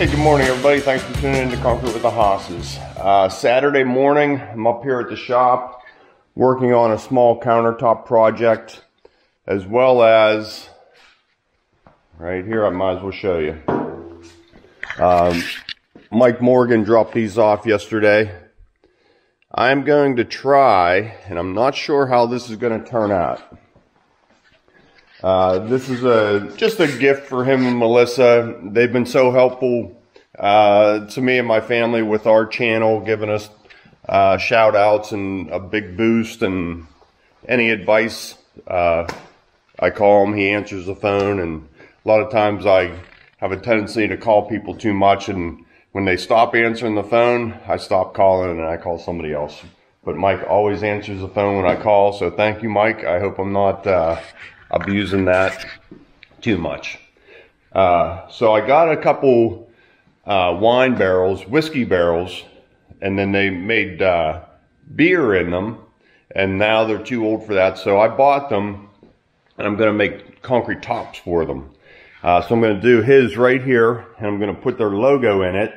Hey, good morning everybody. Thanks for tuning in to Concrete with the Hosses. Saturday morning, I'm up here at the shop working on a small countertop project, as well as, right here, I might as well show you. Mike Morgan dropped these off yesterday. I'm going to try, and I'm not sure how this is going to turn out. This is just a gift for him and Melissa. They've been so helpful to me and my family with our channel, giving us shout outs and a big boost, and any advice I call him, he answers the phone. And a lot of times I have a tendency to call people too much, and when they stop answering the phone, I stop calling and I call somebody else. But Mike always answers the phone when I call, so thank you, Mike. I hope I'm not abusing that too much. So I got a couple wine barrels, whiskey barrels, and then they made beer in them, and now they're too old for that. So I bought them, and I'm going to make concrete tops for them. So I'm going to do his right here, and I'm going to put their logo in it,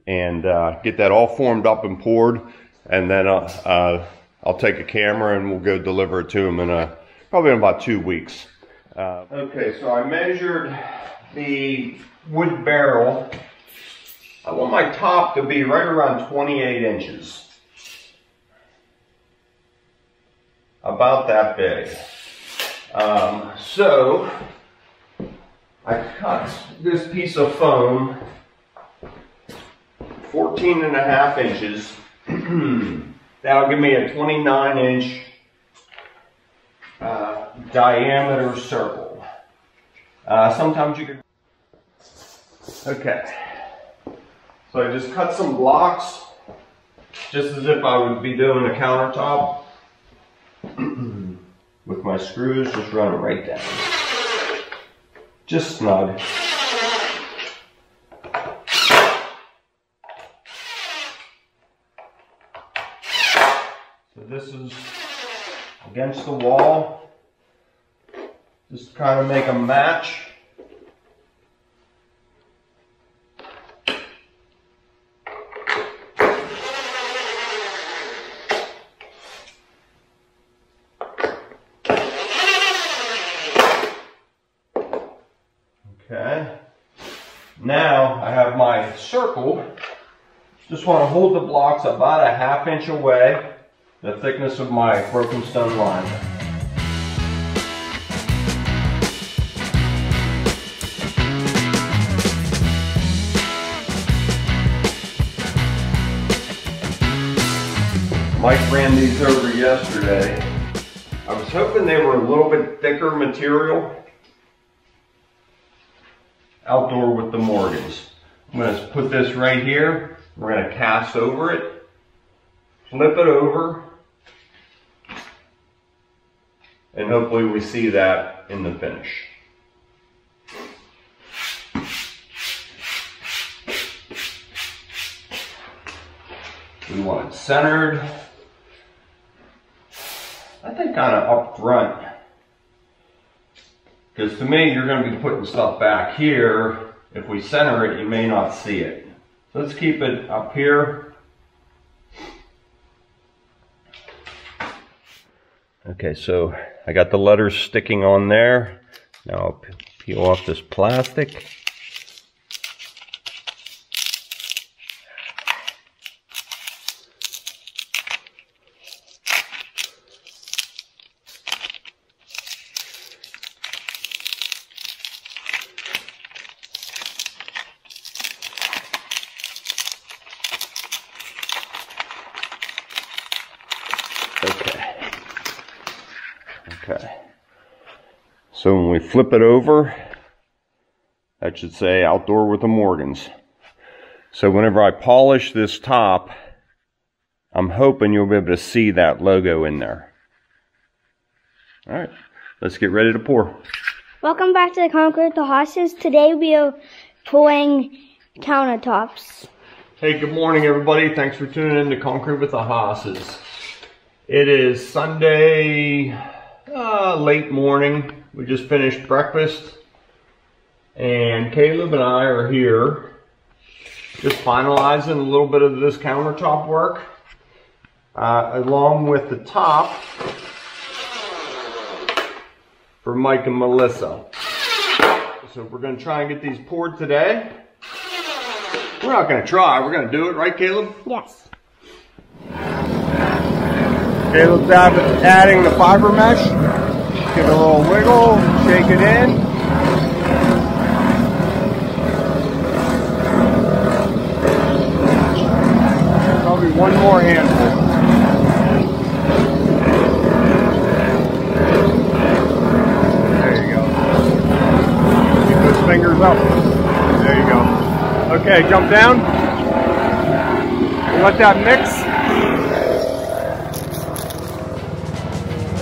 and get that all formed up and poured, and then I'll take a camera and we'll go deliver it to them in probably in about 2 weeks. Okay, so I measured the wood barrel. I want my top to be right around 28 inches. About that big. So I cut this piece of foam 14.5 inches. That'll give me a 29-inch diameter circle. Sometimes you could. Okay. So I just cut some blocks, just as if I would be doing a countertop. With my screws, just run it right down. Just snug. So this is against the wall. Just kind of make a match. Okay. Now I have my circle. Just want to hold the blocks about a ½ inch away, the thickness of my broken stone liner. Mike ran these over yesterday. I was hoping they were a little bit thicker material. Outdoor with the Morgans. I'm going to put this right here. We're going to cast over it, flip it over, and hopefully we see that in the finish. We want it centered. I think kind of up front. Because to me, you're going to be putting stuff back here. If we center it, you may not see it. So let's keep it up here. Okay, so I got the letters sticking on there. Now I'll peel off this plastic. Okay, so when we flip it over, that should say outdoor with the Morgans. So whenever I polish this top, I'm hoping you'll be able to see that logo in there. All right, let's get ready to pour. Welcome back to the Concrete with the Hosses. Today we are pouring countertops. Hey, good morning everybody. Thanks for tuning in to Concrete with the Hosses. It is Sunday, late morning. We just finished breakfast, and Caleb and I are here Just finalizing a little bit of this countertop work, along with the top for Mike and Melissa. So we're going to try and get these poured today. We're not going to try, we're going to do it, right, Caleb? Yes. Caleb's adding the fiber mesh. Give it a little wiggle, shake it in. Probably one more handful. There you go. Keep those fingers up. There you go. Okay, jump down. Let that mix.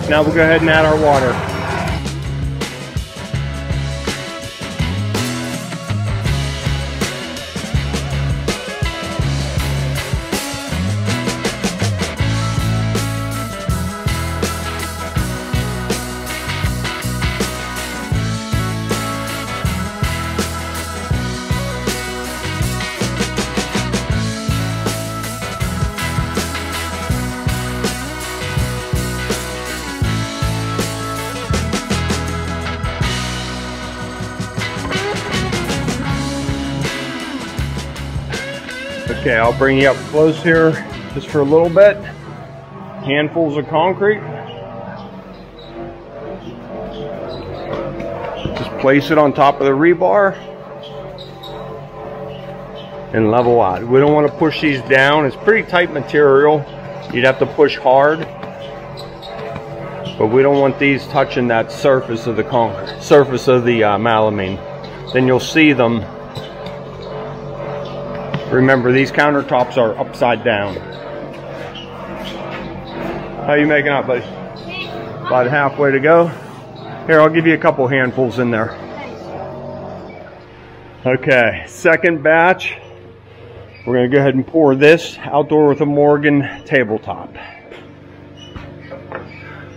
Now we'll go ahead and add our water. Okay, I'll bring you up close here just for a little bit. Handfuls of concrete. Just place it on top of the rebar and level out. We don't want to push these down. It's pretty tight material. You'd have to push hard. But we don't want these touching that surface of the concrete, surface of the melamine. Then you'll see them. Remember, these countertops are upside down. How are you making out, buddy? About halfway to go. Here, I'll give you a couple handfuls in there. Okay, second batch. We're going to go ahead and pour this outdoor with a Morgan tabletop.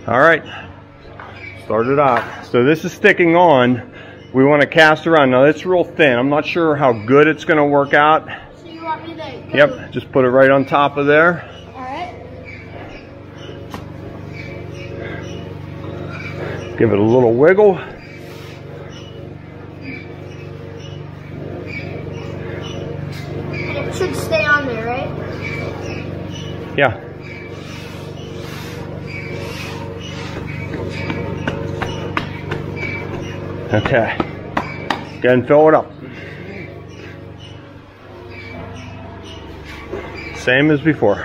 All right, start it out. So this is sticking on. We want to cast around. Now it's real thin. I'm not sure how good it's going to work out. Yep, just put it right on top of there. Alright. Give it a little wiggle. It should stay on there, right? Yeah. Okay. Go ahead and fill it up. Same as before.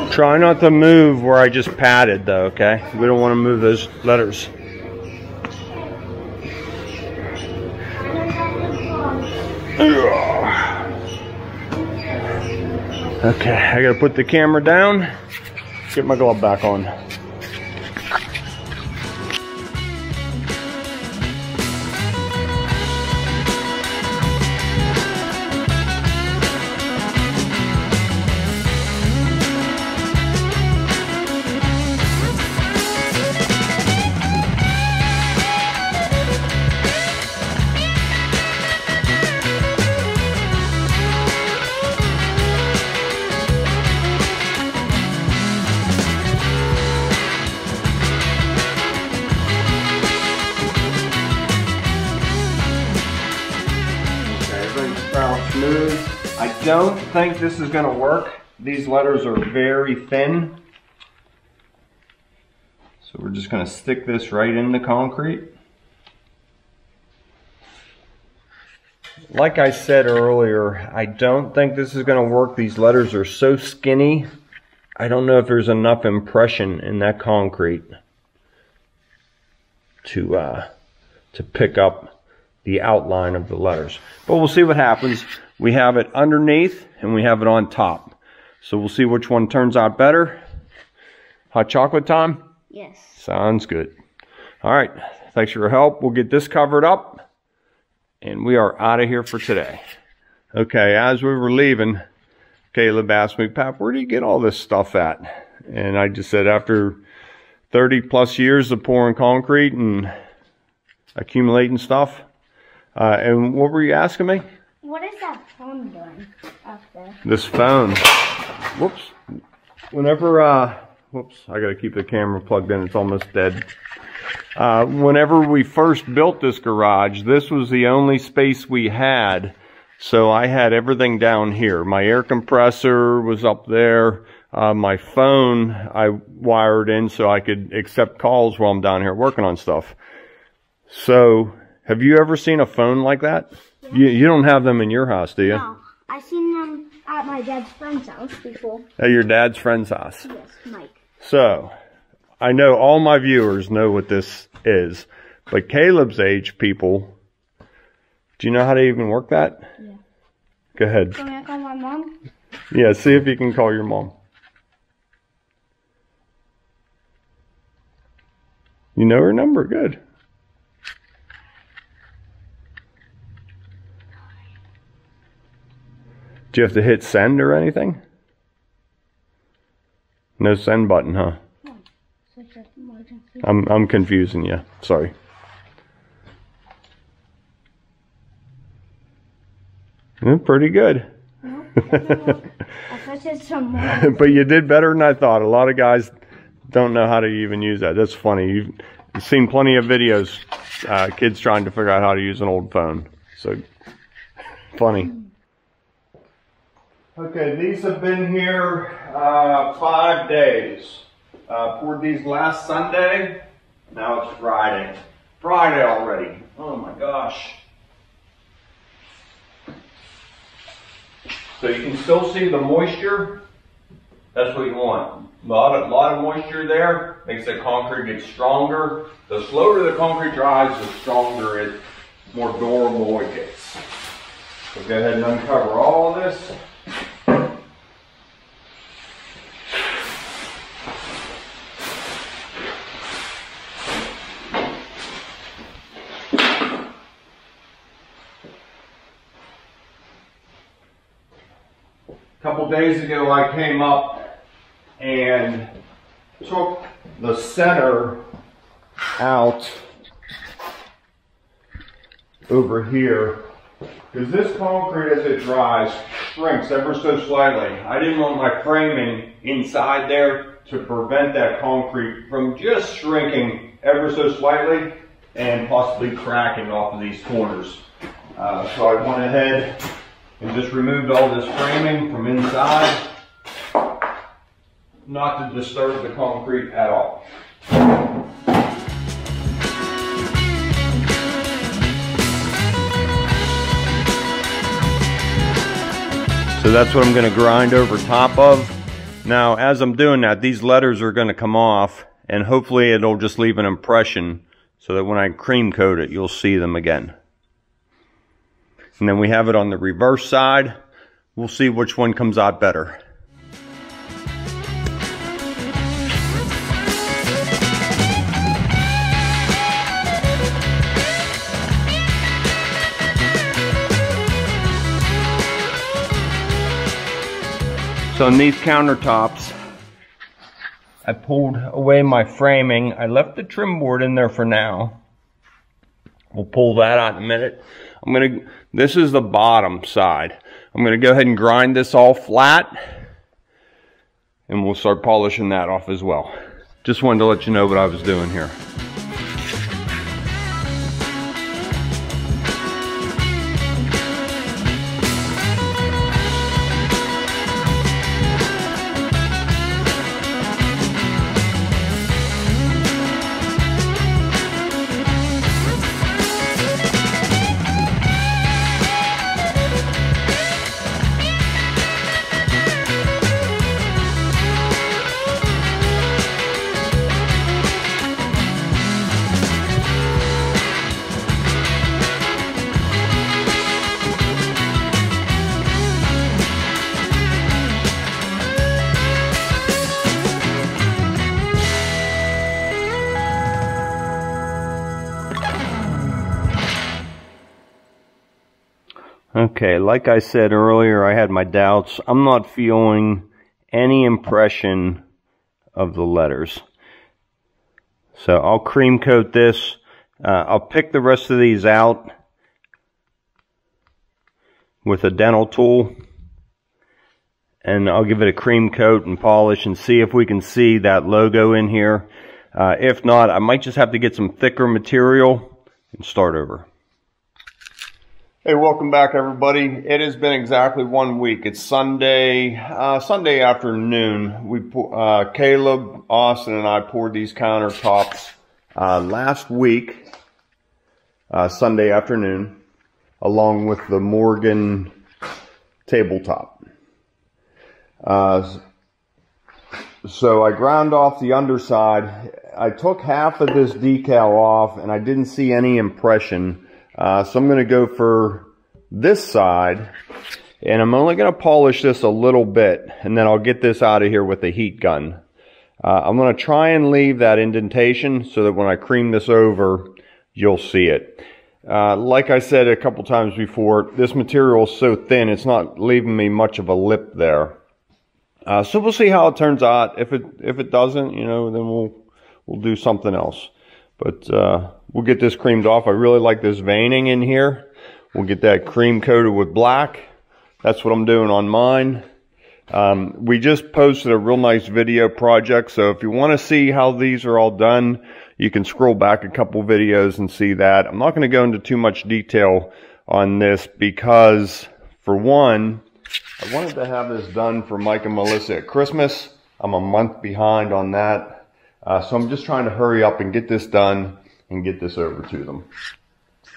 Try not to move where I just patted though, okay? We don't want to move those letters. Okay, I gotta put the camera down. Get my glove back on. Smooth. I don't think this is going to work. These letters are very thin. So we're just going to stick this right in the concrete. Like I said earlier, I don't think this is going to work. These letters are so skinny. I don't know if there's enough impression in that concrete to pick up the outline of the letters. But we'll see what happens. We have it underneath and we have it on top. So we'll see which one turns out better. Hot chocolate time? Yes. Sounds good. All right. Thanks for your help. We'll get this covered up and we are out of here for today. Okay, as we were leaving, Caleb asked me, Pap, where do you get all this stuff at? And I just said, after 30 plus years of pouring concrete and accumulating stuff, And what were you asking me? What is that phone doing up there? This phone. Whoops. Whenever, whoops, I gotta keep the camera plugged in. It's almost dead. Whenever we first built this garage, this was the only space we had. So I had everything down here. My air compressor was up there. My phone I wired in so I could accept calls while I'm down here working on stuff. So, have you ever seen a phone like that? Yeah. You don't have them in your house, do you? No. I've seen them at my dad's friend's house before. At your dad's friend's house? Yes, Mike. So, I know all my viewers know what this is. But Caleb's age people, do you know how to even work that? Yeah. Go ahead. Can I call my mom? Yeah, see if you can call your mom. You know her number, good. Do you have to hit send or anything? No send button, huh? No. Such an emergency. I'm confusing you. Sorry. Pretty good. No, doesn't work. I thought it's some more. But you did better than I thought. A lot of guys don't know how to even use that. That's funny. You've seen plenty of videos, kids trying to figure out how to use an old phone. So, funny. Okay, these have been here 5 days. Poured these last Sunday. Now it's Friday. Friday already. Oh my gosh. So you can still see the moisture. That's what you want. A lot of moisture there makes the concrete get stronger. The slower the concrete dries, the stronger it, more durable it gets. So go ahead and uncover all of this. A couple days ago I came up and took the center out over here because this concrete as it dries shrinks ever so slightly. I didn't want my framing inside there to prevent that concrete from just shrinking ever so slightly and possibly cracking off of these corners. So I went ahead and just removed all this framing from inside, not to disturb the concrete at all. So that's what I'm going to grind over top of. Now, as I'm doing that, these letters are going to come off, and hopefully it'll just leave an impression so that when I cream coat it, you'll see them again. And then we have it on the reverse side. We'll see which one comes out better. So on these countertops, I pulled away my framing. I left the trim board in there for now. We'll pull that out in a minute. This is the bottom side. I'm gonna go ahead and grind this all flat and we'll start polishing that off as well. Just wanted to let you know what I was doing here. Okay, like I said earlier, I had my doubts. I'm not feeling any impression of the letters. So I'll cream coat this. I'll pick the rest of these out with a dental tool, and I'll give it a cream coat and polish and see if we can see that logo in here. If not, I might just have to get some thicker material and start over. Hey, welcome back everybody. It has been exactly 1 week. It's Sunday afternoon. Caleb, Austin, and I poured these countertops last week, Sunday afternoon, along with the Morgan tabletop. So I ground off the underside. I took half of this decal off and I didn't see any impression. So I'm going to go for this side, and I'm only going to polish this a little bit, and then I'll get this out of here with a heat gun. I'm going to try and leave that indentation so that when I cream this over, you'll see it. Like I said a couple times before, this material is so thin, it's not leaving me much of a lip there. So we'll see how it turns out. If it doesn't, you know, then we'll do something else. But we'll get this creamed off. I really like this veining in here. We'll get that cream coated with black. That's what I'm doing on mine. We just posted a real nice video project, so if you want to see how these are all done, you can scroll back a couple videos and see that. I'm not going to go into too much detail on this because, for one, I wanted to have this done for Mike and Melissa at Christmas. I'm a month behind on that. So I'm just trying to hurry up and get this done and get this over to them.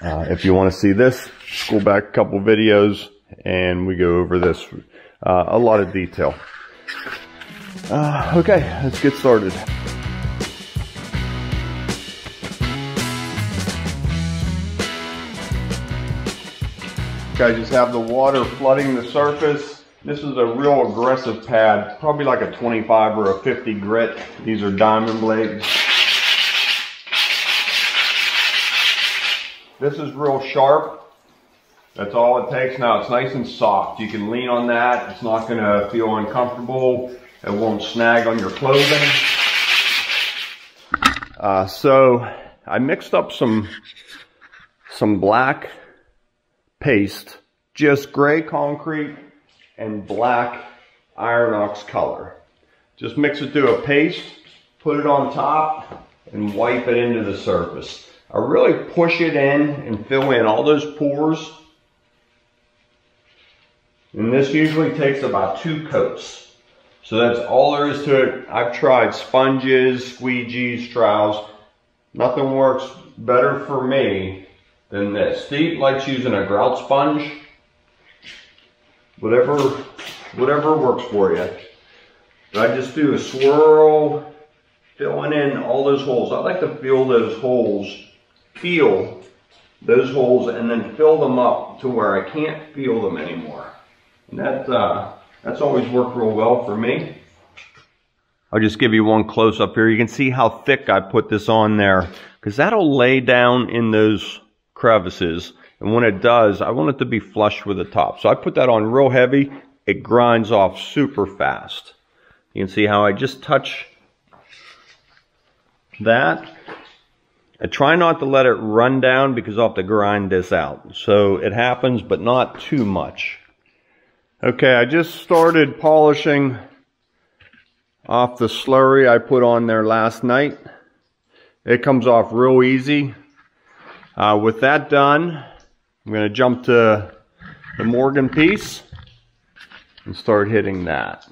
If you want to see this, scroll back a couple videos and we go over this. A lot of detail. Okay, let's get started. Okay, I just have the water flooding the surface. This is a real aggressive pad, probably like a 25 or a 50 grit. These are diamond blades. This is real sharp. That's all it takes. Now it's nice and soft. You can lean on that. It's not going to feel uncomfortable. It won't snag on your clothing. So I mixed up some black paste, just gray concrete and black Iron Ox color. Just mix it to a paste, put it on top, and wipe it into the surface. I really push it in and fill in all those pores. And this usually takes about 2 coats. So that's all there is to it. I've tried sponges, squeegees, trowels. Nothing works better for me than this. Steve likes using a grout sponge. Whatever works for you. But I just do a swirl, filling in all those holes. I like to feel those holes, and then fill them up to where I can't feel them anymore. And that's always worked real well for me. I'll just give you one close up here. You can see how thick I put this on there, because that'll lay down in those crevices. And when it does, I want it to be flush with the top. So I put that on real heavy. It grinds off super fast. You can see how I just touch that. I try not to let it run down because I'll have to grind this out. So it happens, but not too much. Okay, I just started polishing off the slurry I put on there last night. It comes off real easy. With that done, I'm going to jump to the Morgan piece and start hitting that.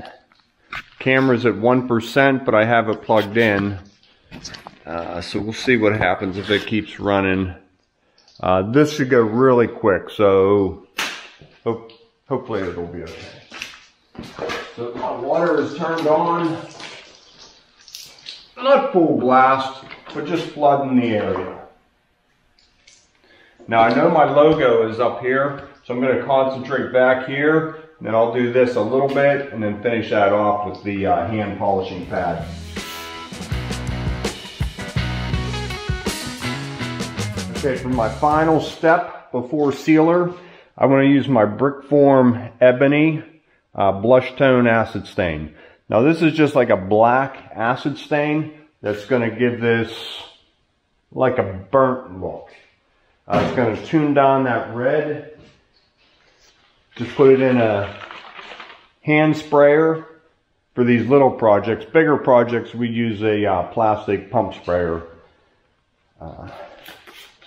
Camera's at 1%, but I have it plugged in. So we'll see what happens if it keeps running. This should go really quick, so hopefully it'll be okay. So my water is turned on. Not full blast, but just flooding the area. Now I know my logo is up here, so I'm going to concentrate back here, and then I'll do this a little bit, and then finish that off with the hand polishing pad. Okay, for my final step before sealer, I'm going to use my Brickform Ebony blush tone acid stain. Now this is just like a black acid stain that's going to give this like a burnt look. It's going to tune down that red Just put it in a hand sprayer for these little projects. Bigger projects, we use a plastic pump sprayer.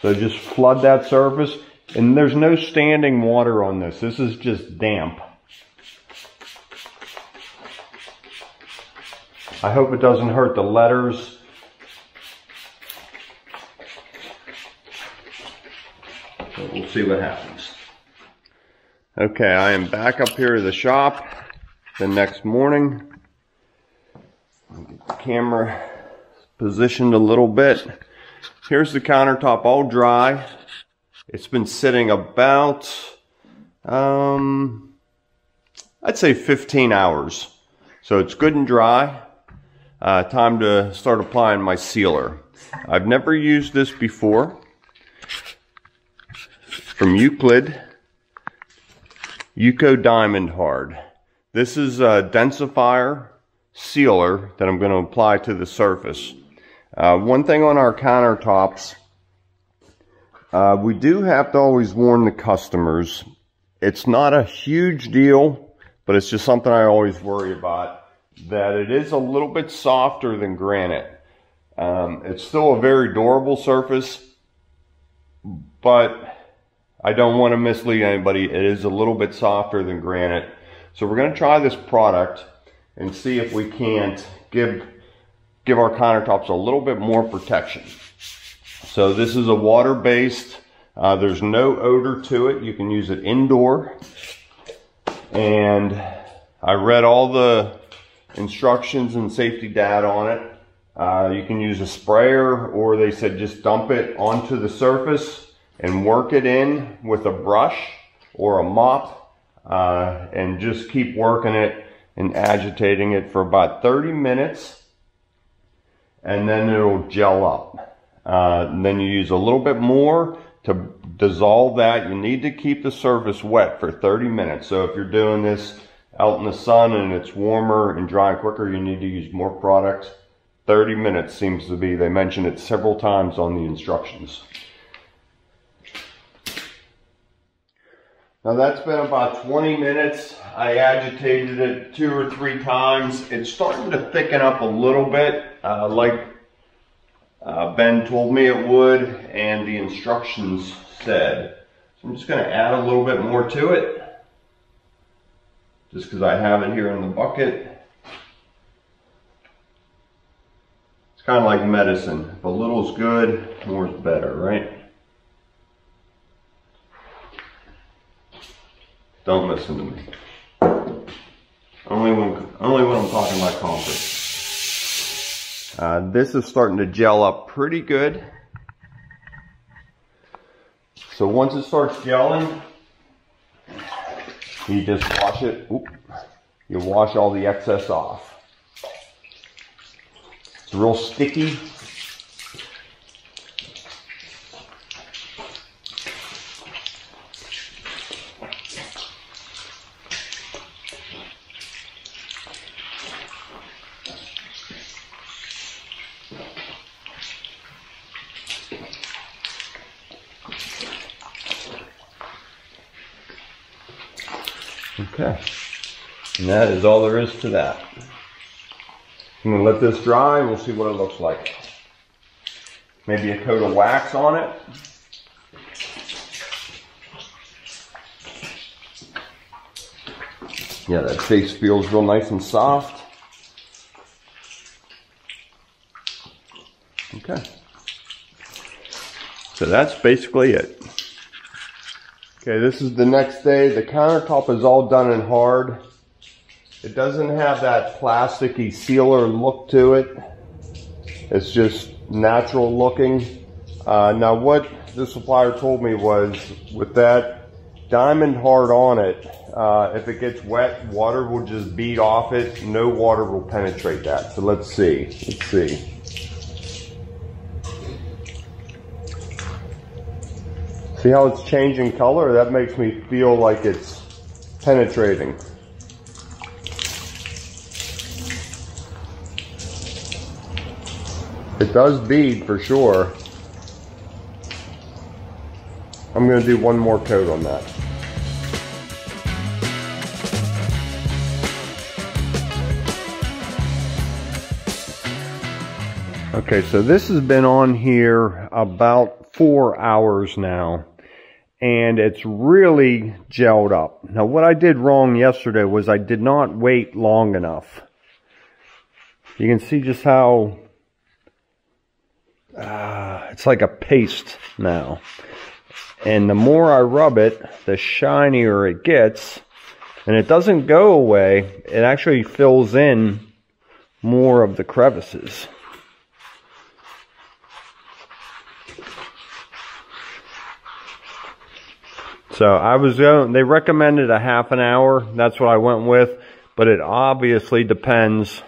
So just flood that surface, and there's no standing water on this. This is just damp. I hope it doesn't hurt the letters. So we'll see what happens. Okay, I am back up here to the shop the next morning. Get the camera positioned a little bit. Here's the countertop all dry. It's been sitting about, I'd say 15 hours. So it's good and dry. Time to start applying my sealer. I've never used this before. From Euclid, Euco Diamond Hard. This is a densifier sealer that I'm going to apply to the surface. One thing on our countertops, we do have to always warn the customers. It's not a huge deal, but it's just something I always worry about, that it is a little bit softer than granite. It's still a very durable surface, but I don't want to mislead anybody. It is a little bit softer than granite. So we're going to try this product and see if we can't give our countertops a little bit more protection. So this is a water-based. There's no odor to it. You can use it indoor. And I read all the instructions and safety data on it. You can use a sprayer, or they said just dump it onto the surface and work it in with a brush or a mop, and just keep working it and agitating it for about 30 minutes, and then it'll gel up. And then you use a little bit more to dissolve that. You need to keep the surface wet for 30 minutes. So if you're doing this out in the sun and it's warmer and drying quicker, you need to use more product. 30 minutes seems to be, they mention it several times on the instructions. Now that's been about 20 minutes. I agitated it 2 or 3 times. It's starting to thicken up a little bit, like Ben told me it would, and the instructions said. So I'm just going to add a little bit more to it, just because I have it here in the bucket. It's kind of like medicine. If a little's good, more is better, right? Don't listen to me. Only when I'm talking about concrete. This is starting to gel up pretty good. So once it starts gelling, you just wash it. You wash all the excess off. It's real sticky. Okay, and that is all there is to that. I'm going to let this dry and we'll see what it looks like. Maybe a coat of wax on it. Yeah, that face feels real nice and soft. Okay, so that's basically it. Okay, this is the next day. The countertop is all done and hard. It doesn't have that plasticky sealer look to it. It's just natural looking. Now what the supplier told me was, with that diamond hard on it, if it gets wet, water will just bead off it. No water will penetrate that. So let's see. Let's see. See how it's changing color? That makes me feel like it's penetrating. It does bead for sure. I'm going to do one more coat on that. Okay, so this has been on here about 4 hours now, and it's really gelled up. Now, what I did wrong yesterday was I did not wait long enough. You can see just how it's like a paste now. And the more I rub it, the shinier it gets. And it doesn't go away. It actually fills in more of the crevices. So they recommended a half an hour. That's what I went with. But it obviously depends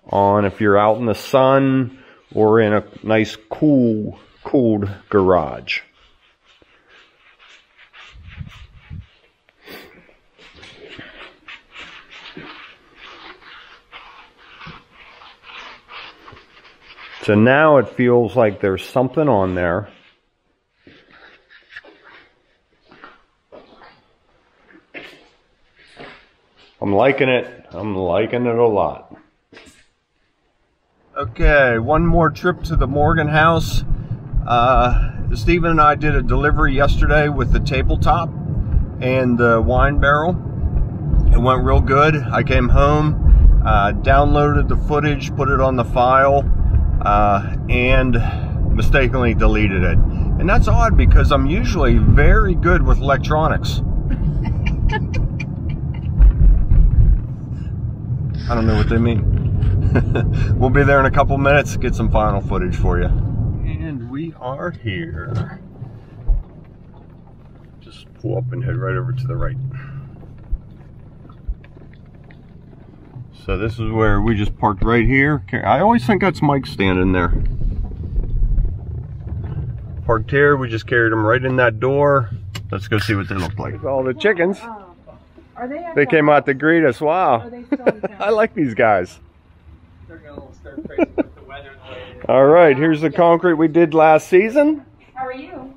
on if you're out in the sun or in a nice cooled garage. So now it feels like there's something on there. I'm liking it. I'm liking it a lot. Okay, one more trip to the Morgan house. Stephen and I did a delivery yesterday with the tabletop and the wine barrel. It went real good. I came home, downloaded the footage, put it on the file, and mistakenly deleted it. And that's odd because I'm usually very good with electronics. I don't know what they mean. We'll be there in a couple minutes, get some final footage for you. And we are here. Just pull up and head right over to the right. So this is where we just parked right here. I always think that's Mike standing there. Parked here, we just carried them right in that door. Let's go see what they look like. All the chickens. Are they came out to greet us. Wow. Are they still in town? I like these guys. They're going to stir crazy with the weather the way it is. All right, here's the concrete we did last season. How are you?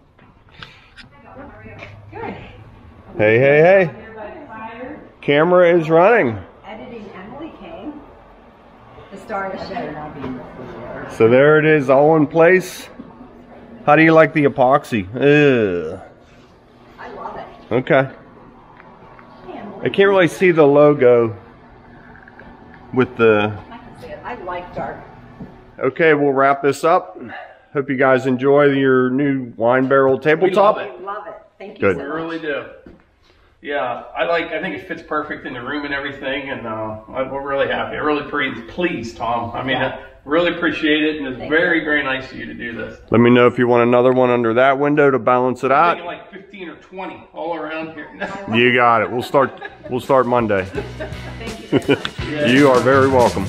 Good. Hey, hey, hey. Camera is running. Editing Emily came. The star of the show. So there it is, all in place. How do you like the epoxy? Ugh. I love it. Okay. I can't really see the logo with the... I can see it. I like dark. Okay, we'll wrap this up. Hope you guys enjoy your new wine barrel tabletop. We love it. Love it. Thank you Good. so We much. really do. Yeah, I think it fits perfect in the room and everything, and we're really happy. I'm really pleased, Tom. I mean, I really appreciate it, and it's very, very nice of you to do this. Let me know if you want another one under that window to balance it I'm out. thinking like 15 or 20 all around here. You got it. We'll start Monday. Thank you. You are very welcome.